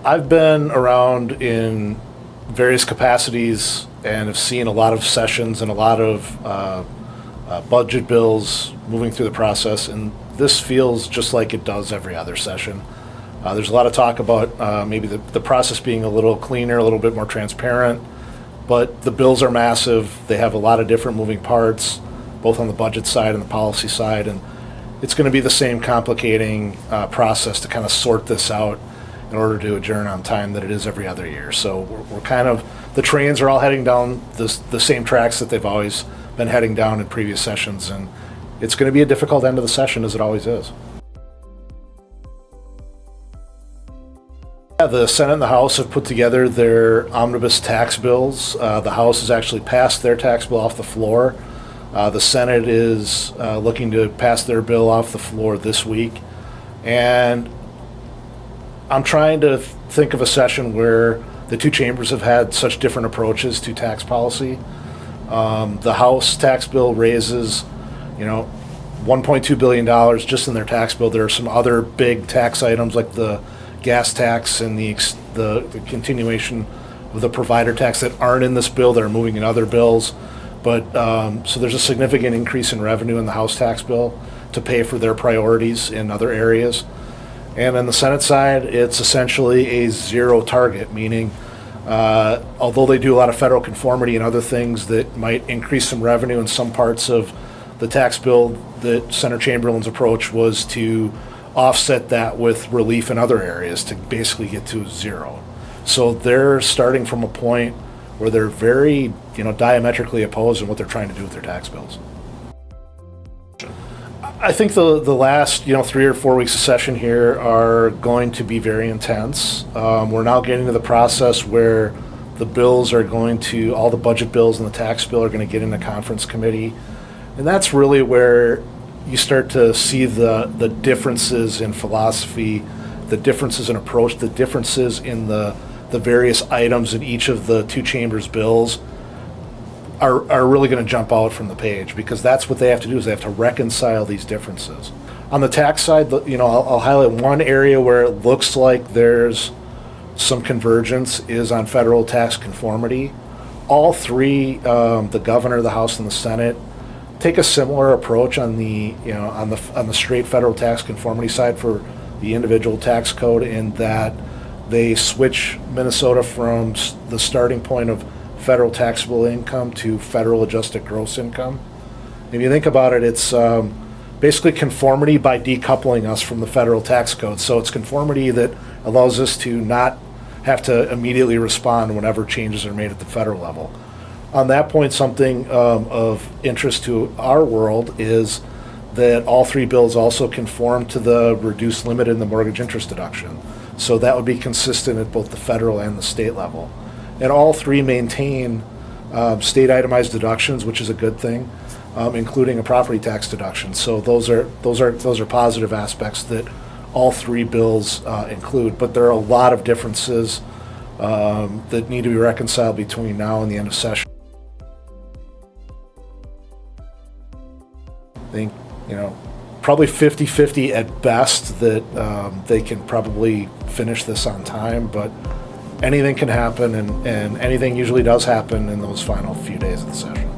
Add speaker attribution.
Speaker 1: I've been around in various capacities and have seen a lot of sessions and a lot of budget bills moving through the process, and this feels just like it does every other session. There's a lot of talk about maybe the process being a little cleaner, a little bit more transparent, but the bills are massive. They have a lot of different moving parts, both on the budget side and the policy side, and it's going to be the same complicating process to kind of sort this out in order to adjourn on time that it is every other year. So we're kind of, the trains are all heading down the same tracks that they've always been heading down in previous sessions, and it's going to be a difficult end of the session, as it always is. Yeah, the Senate and the House have put together their omnibus tax bills. The House has actually passed their tax bill off the floor. The Senate is looking to pass their bill off the floor this week. And I'm trying to think of a session where the two chambers have had such different approaches to tax policy. The House tax bill raises, $1.2 billion just in their tax bill. There are some other big tax items like the gas tax and the continuation of the provider tax that aren't in this bill, that are moving in other bills. But so there's a significant increase in revenue in the House tax bill to pay for their priorities in other areas. And on the Senate side, it's essentially a zero target, meaning although they do a lot of federal conformity and other things that might increase some revenue in some parts of the tax bill, that Senator Chamberlain's approach was to offset that with relief in other areas to basically get to zero. So they're starting from a point where they're very, diametrically opposed in what they're trying to do with their tax bills. I think the last, 3 or 4 weeks of session here are going to be very intense. We're now getting to the process where the bills are going to, all the budget bills and the tax bill are going to get into conference committee. And that's really where you start to see the differences in philosophy, the differences in approach, the differences in the various items in each of the two chambers' bills are really going to jump out from the page, because that's what they have to do, is they have to reconcile these differences. On the tax side, I'll highlight one area where it looks like there's some convergence is on federal tax conformity. All three, the governor, the House, and the Senate, take a similar approach on the straight federal tax conformity side for the individual tax code, in that they switch Minnesota from the starting point of federal taxable income to federal adjusted gross income. If you think about it, it's basically conformity by decoupling us from the federal tax code. So it's conformity that allows us to not have to immediately respond whenever changes are made at the federal level. On that point, something of interest to our world is that all three bills also conform to the reduced limit in the mortgage interest deduction. So that would be consistent at both the federal and the state level. And all three maintain state itemized deductions, which is a good thing, including a property tax deduction. So those are positive aspects that all three bills include. But there are a lot of differences that need to be reconciled between now and the end of session. I think, probably 50-50 at best that they can probably finish this on time, but anything can happen, and anything usually does happen in those final few days of the session.